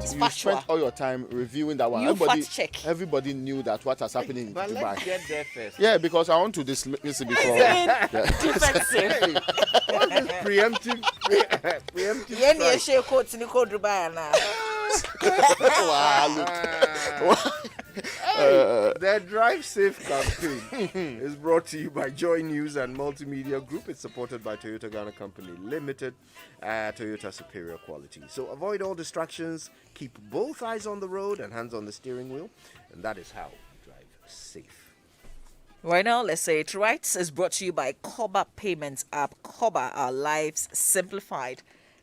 It's you factual. spent all your time reviewing that one. You fact check. Everybody knew that what has happened in But Dubai. let's get there first. Yeah, because I want to dismiss it before. Defensive. What's this preemptive? Preemptive Yeah, strike? share quotes in the code Dubai now. Wow, look. The Drive Safe campaign is brought to you by Joy News and Multimedia Group. It's supported by Toyota Ghana Company Limited, Toyota Superior Quality. So avoid all distractions, keep both eyes on the road and hands on the steering wheel, and that is how you drive safe. Right now, let's say it right is brought to you by Koba Payments app. Koba, our lives simplified.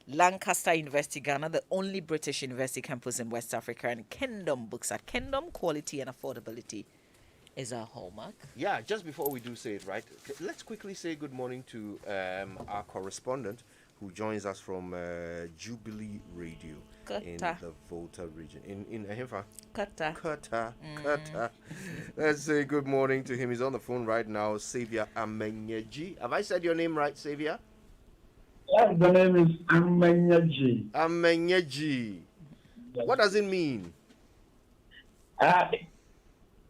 Lancaster University, Ghana, the only British university campus in West Africa, and Kingdom Books. At Kingdom, quality and affordability is our hallmark. Yeah, just before we do say it right, let's quickly say good morning to our correspondent who joins us from Jubilee Radio in Qatar. the Volta region. In Ahimfa? Qatar. Qatar. Let's say good morning to him. He's on the phone right now, Xavier Amenyeji. Have I said your name right, Xavier? Yes, the name is Amenyeji. Amenyeji. What does it mean?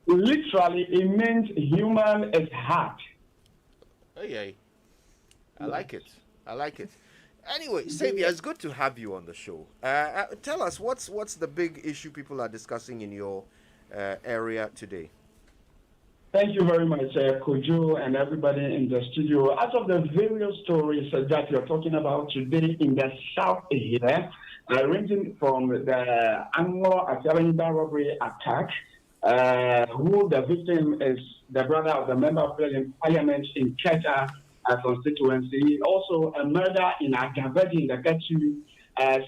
Literally, it means human is heart. Hey. I like it. Anyway, Xavier, it's good to have you on the show. Tell us, what's the big issue people are discussing in your area today? Thank you very much, Kojo, and everybody in the studio. As of the various stories that you're talking about today in the south here, ranging from the Anglo Asalinda robbery attack, who the victim is the brother of the member of parliament in Keta constituency, also a murder in Agavedi in the Ketu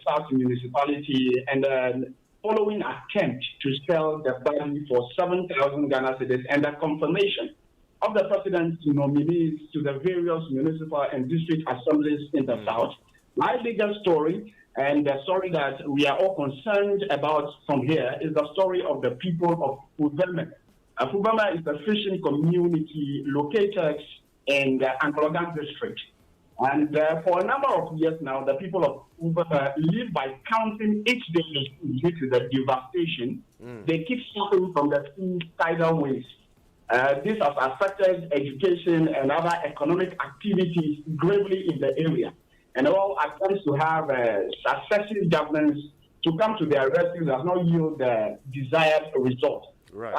South municipality, and following attempt to sell the body for 7,000 Ghana cedis, and the confirmation of the president's nominees to the various municipal and district assemblies in the south. My biggest story, and the story that we are all concerned about from here, is the story of the people of Fuvema. Fuvema is a fishing community located in the Ankologan district. And for a number of years now, the people of Fuvema live by counting each day due to the devastation. They keep suffering from the sea tidal waves. This has affected education and other economic activities gravely in the area. And all attempts to have successive governments to come to their rescue does not yield the desired result. Right.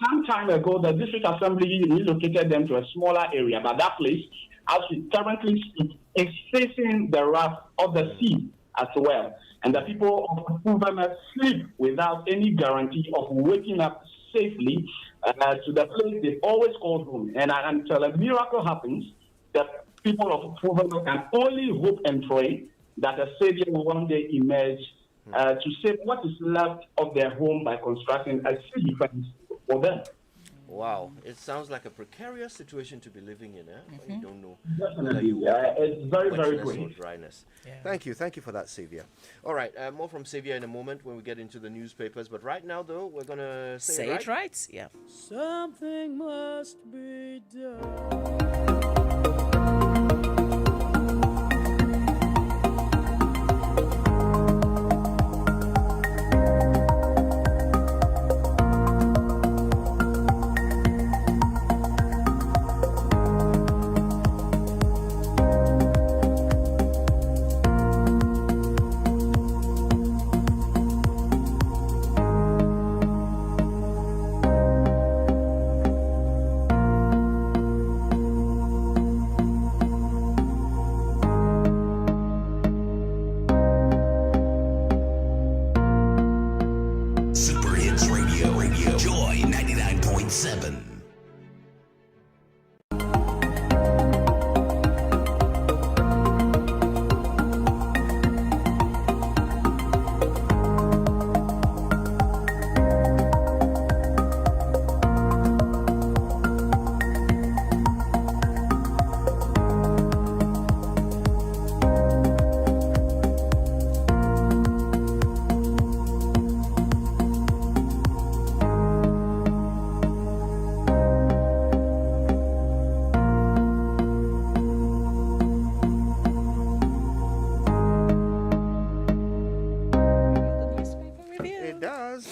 Some time ago, the district assembly relocated them to a smaller area, but that place, as we currently speak, is facing the wrath of the sea as well. And the people of Fuvema sleep without any guarantee of waking up safely to the place they've always called home. And until a miracle happens, the people of Fuvema can only hope and pray that a savior will one day emerge to save what is left of their home by constructing a sea defense for them. Wow, it sounds like a precarious situation to be living in, when you don't know Definitely. It's very, very wetness or great. dryness. Yeah. Thank you for that, Xavier. All right, more from Xavier in a moment when we get into the newspapers. But right now, though, we're gonna say Say it right? Yeah. Something must be done.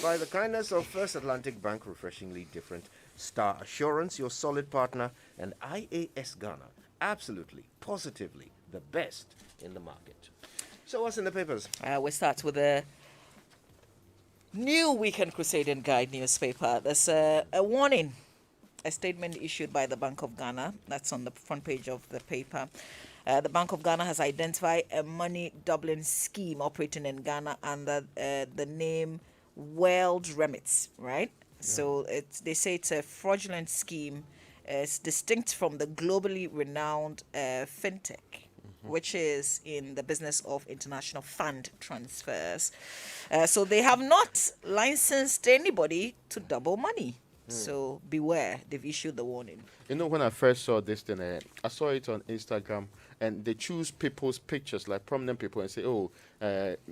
by the kindness of First Atlantic Bank, refreshingly different, Star Assurance, your solid partner, and IAS Ghana, absolutely, positively, the best in the market. So what's in the papers? We start with the New Weekend Crusading Guide newspaper. There's a warning, a statement issued by the Bank of Ghana. That's on the front page of the paper. The Bank of Ghana has identified a money doubling scheme operating in Ghana under the name World Remits, right? Yeah. So they say it's a fraudulent scheme. It's distinct from the globally renowned fintech, which is in the business of international fund transfers. So they have not licensed anybody to double money. So beware, they've issued the warning. You know, when I first saw this thing, I saw it on Instagram, and they choose people's pictures, like prominent people, and say, oh,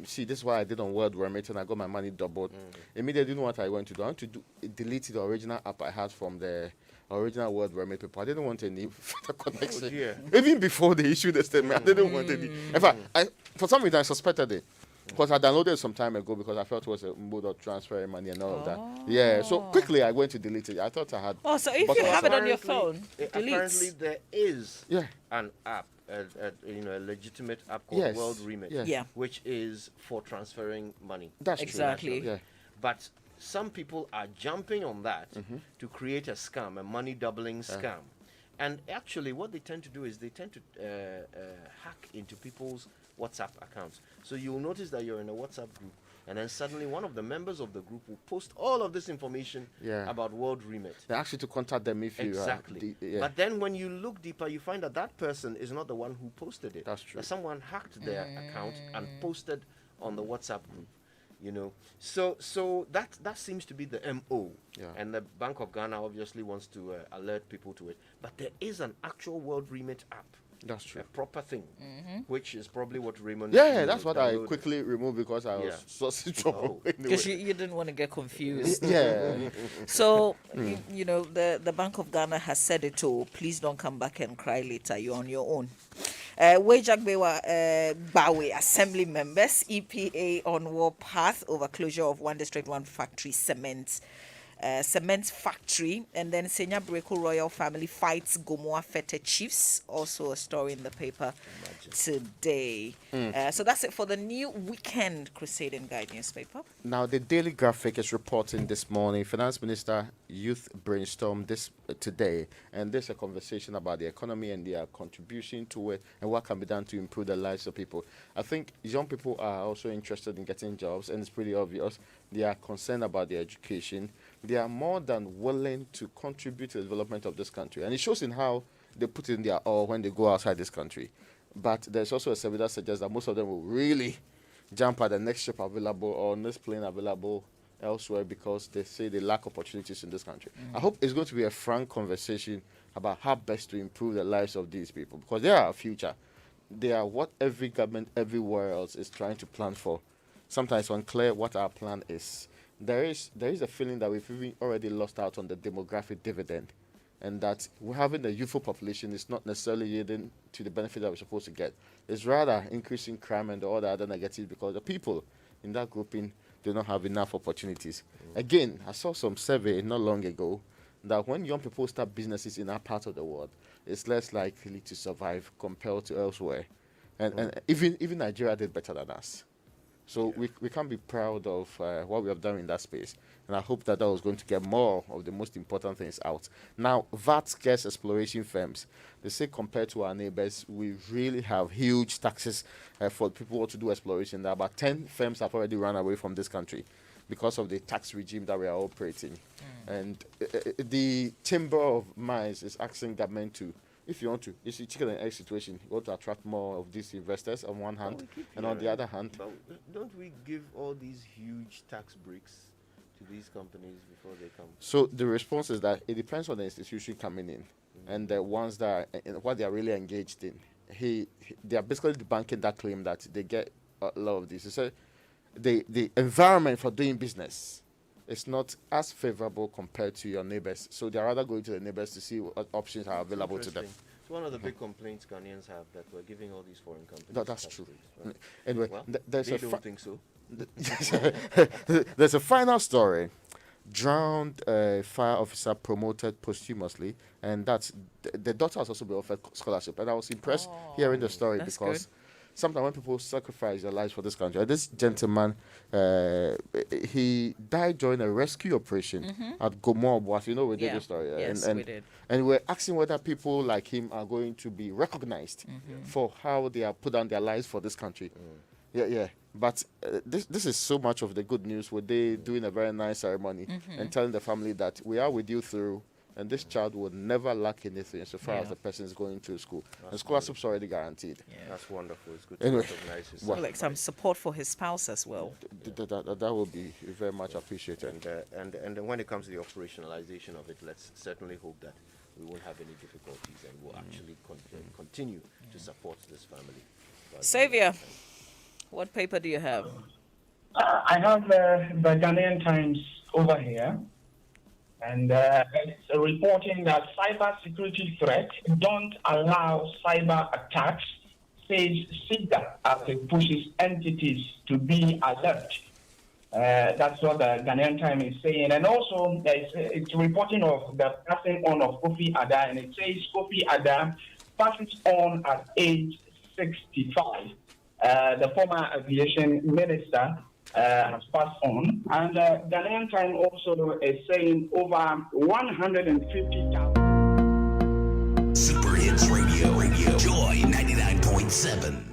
see, this is what I did on World Remit, and I got my money doubled. Immediately, you know what I went to do? I want to delete the original app I had from the original World Remit people. I didn't want any further connection. Even before they issued the statement, I didn't want any. In fact, for some reason, I suspected it. Because I downloaded it some time ago because I felt it was a mode of transferring money and all of that. Yeah, so quickly I went to delete it. I thought I had. Oh, so if you have it on your phone, delete. Apparently there is an app, a legitimate app called World Remit, which is for transferring money. That's exactly. True. Yeah. But some people are jumping on that to create a scam, a money doubling scam. And actually, what they tend to do is they tend to hack into people's WhatsApp accounts. So you'll notice that you're in a WhatsApp group, and then suddenly one of the members of the group will post all of this information about World Remit. They ask you to contact them if you exactly. But then when you look deeper, you find that that person is not the one who posted it. That's true. That someone hacked their account and posted on the WhatsApp group. You know, so that seems to be the MO, and the Bank of Ghana obviously wants to alert people to it. But there is an actual World Remit app. That's true. A proper thing, which is probably what Raymond. Yeah, that's what I quickly removed because I was so trouble. Because you didn't want to get confused. Yeah. So you know the Bank of Ghana has said it all. Please don't come back and cry later. You're on your own. Wejagbewa Bawe Assembly members, EPA on war path over closure of one district, one factory cement factory, and then Senya Breko royal family fights Gomoa Fete chiefs. Also a story in the paper today. So that's it for the New Weekend Crusading Guide newspaper. Now the Daily Graphic is reporting this morning. Finance Minister Youth brainstorm this today, and there's a conversation about the economy and their contribution to it and what can be done to improve the lives of people. I think young people are also interested in getting jobs, and it's pretty obvious. They are concerned about their education. They are more than willing to contribute to the development of this country. And it shows in how they put in their all when they go outside this country. But there's also a survey that suggests that most of them will really jump at the next ship available or next plane available elsewhere because they say they lack opportunities in this country. I hope it's going to be a frank conversation about how best to improve the lives of these people, because they are our future. They are what every government everywhere else is trying to plan for. Sometimes it's unclear what our plan is. There is a feeling that we've even already lost out on the demographic dividend, and that having a youthful population is not necessarily yielding to the benefit that we're supposed to get. It's rather increasing crime and all the other negatives because the people in that grouping do not have enough opportunities. Again, I saw some survey not long ago that when young people start businesses in our part of the world, it's less likely to survive compared to elsewhere. And even Nigeria did better than us. So we can be proud of what we have done in that space. And I hope that was going to get more of the most important things out. Now, VAT scarce exploration firms, they say compared to our neighbors, we really have huge taxes for people who want to do exploration. There are about 10 firms have already run away from this country because of the tax regime that we are operating. And the Chamber of Mines is asking government to, if you want to, it's a chicken and egg situation. You want to attract more of these investors on one hand, and on the other hand. But don't we give all these huge tax breaks to these companies before they come? So the response is that it depends on the institution coming in, and the ones that are, what they are really engaged in. They are basically debunking that claim that they get a lot of this. He said the environment for doing business is not as favorable compared to your neighbors. So they are rather going to the neighbors to see what options are available to them. It's one of the big complaints Ghanaians have, that we're giving all these foreign companies. That's tax true. breaks, right? Anyway, Well, there's they a don't think so. there's a final story. Drowned fire officer promoted posthumously, and that's the daughter has also been offered scholarship. And I was impressed hearing the story that's because good. sometimes when people sacrifice their lives for this country, this gentleman, he died during a rescue operation at Gomo Obuasi. You know, we did Yeah. this story. Yes, and we did. And we're asking whether people like him are going to be recognized for how they have put down their lives for this country. Yeah. But this is so much of the good news. Were they doing a very nice ceremony and telling the family that we are with you through, and this child will never lack anything so far as Yeah. the person is going to school. And scholarship's already guaranteed. That's wonderful. It's good Anyway, to recognize his Like some support for his spouse as well. That will be very much appreciated. And when it comes to the operationalization of it, let's certainly hope that we won't have any difficulties and we'll actually continue to support this family. Xavier, what paper do you have? I have the Ghanaian Times over here, and it's reporting that cyber security threat don't allow cyber attacks, says SIGA, as it pushes entities to be alert. That's what the Ghanaian Times is saying. And also, it's reporting of the passing on of Kofi Ada, and it says Kofi Ada passes on at age 65. The former aviation minister has passed on. And Ghanaian Times also is saying over 150,000. Super Hits Radio. Joy 99.7.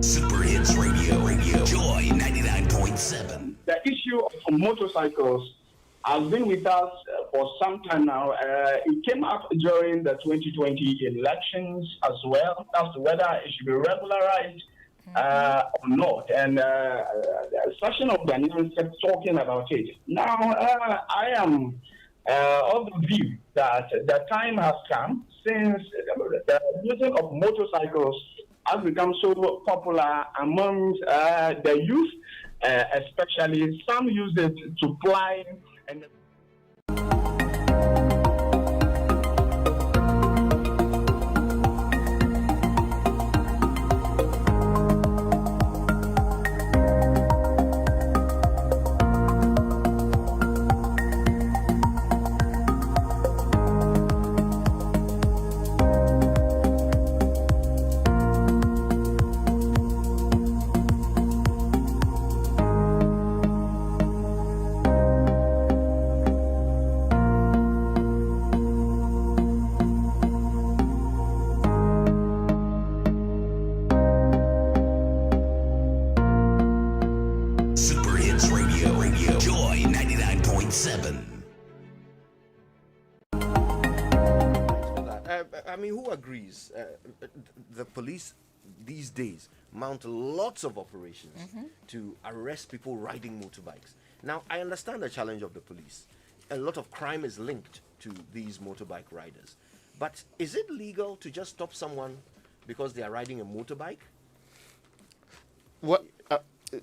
Super Hits Radio. Joy 99.7. The issue of motorcycles has been with us for some time now. It came up during the 2020 elections as well, as to whether it should be regularized or not. And a section of Ghanaians kept talking about it. Now, I am of the view that the time has come, since the using of motorcycles has become so popular among the youth, especially some use it to ply and Super Hits Radio. Joy 99.7. I mean, who agrees? The police these days mount lots of operations to arrest people riding motorbikes. Now, I understand the challenge of the police. A lot of crime is linked to these motorbike riders. But is it legal to just stop someone because they are riding a motorbike? What?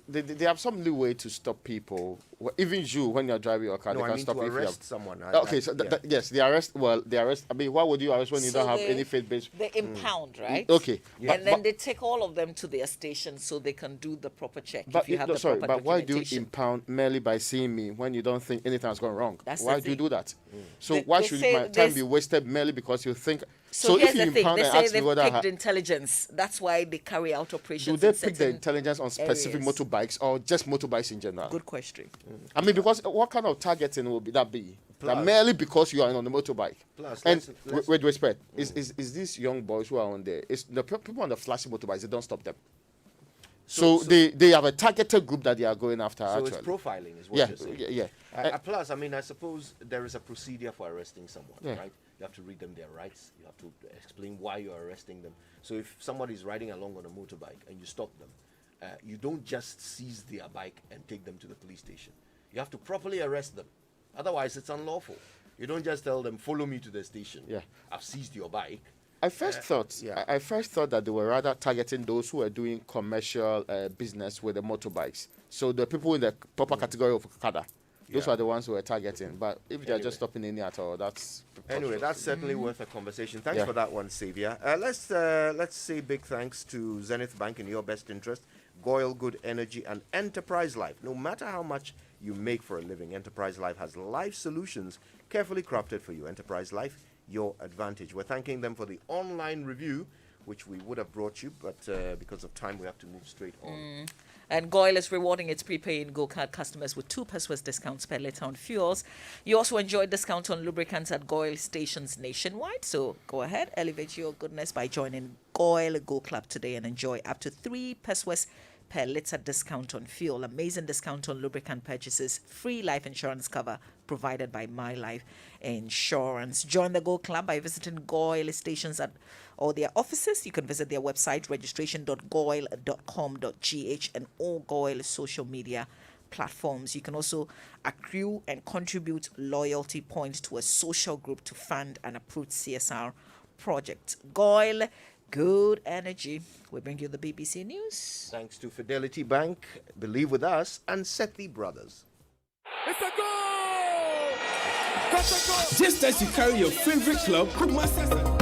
They have some leeway to stop people. Even you, when you're driving your car, No, they I can mean stop to you if you have. arrest someone. Okay, so yes, the arrest. Well, the arrest. I mean, why would you arrest when you So don't have they- any faith-based? They impound, right? Okay, And then they take all of them to their station so they can do the proper check. But if you have the sorry, proper but why do you documentation. impound merely by seeing me when you don't think anything has gone wrong? That's Why the do you thing. do that? So They- why they should say my time this- be wasted merely because you think So here's if you the thing. impound They and say ask me they've whether picked intelligence. That's why they carry out do operations. they in pick the certain intelligence on specific areas. motorbikes or just motorbikes in general? Good question. I mean, because what kind of targeting will be that be? That Plus- merely because you are on the motorbike. Plus, and let's- with respect, is these young boys who are on there? Is the people on the flashy motorbikes? They don't stop them. So they have a targeted group that they are going after. So actually, it's profiling, is what yeah, you're saying. yeah. Plus, I mean, I suppose there is a procedure for arresting someone, Yeah. right? You have to read them their rights. You have to explain why you're arresting them. So if somebody is riding along on a motorbike and you stop them, you don't just seize their bike and take them to the police station. You have to properly arrest them. Otherwise, it's unlawful. You don't just tell them, follow me to the station. Yeah. I've seized your bike. I first thought that they were rather targeting those who were doing commercial business with the motorbikes. So the people in the proper category of Okada, those Yeah. are the ones who were targeting. But if they're just stopping any at all, that's Anyway, preposterous. that's certainly worth a conversation. Thanks Yeah. for that one, Xavier. Let's say big thanks to Zenith Bank in your best interest, Goyle Good Energy, and Enterprise Life. No matter how much you make for a living, Enterprise Life has life solutions carefully crafted for you. Enterprise Life, your advantage. We're thanking them for the online review, which we would have brought you, but because of time, we have to move straight on. And Goyle is rewarding its prepaid Go Card customers with 2 pesos discounts per litre on fuels. You also enjoy discounts on lubricants at Goyle stations nationwide. So go ahead, elevate your goodness by joining Goyle Go Club today and enjoy up to 3 pesos per litre discount on fuel. Amazing discount on lubricant purchases. Free life insurance cover provided by My Life Insurance. Join the Go Club by visiting Goyle stations at all their offices. You can visit their website, registration.goyle.com.gh, and all Goyle social media platforms. You can also accrue and contribute loyalty points to a social group to fund an approved CSR project. Goyle Good Energy. We bring you the BBC News. Thanks to Fidelity Bank, Believe With Us, and Sethi Brothers. It's a goal! That's a goal! Just as you carry your favorite club, Kumasi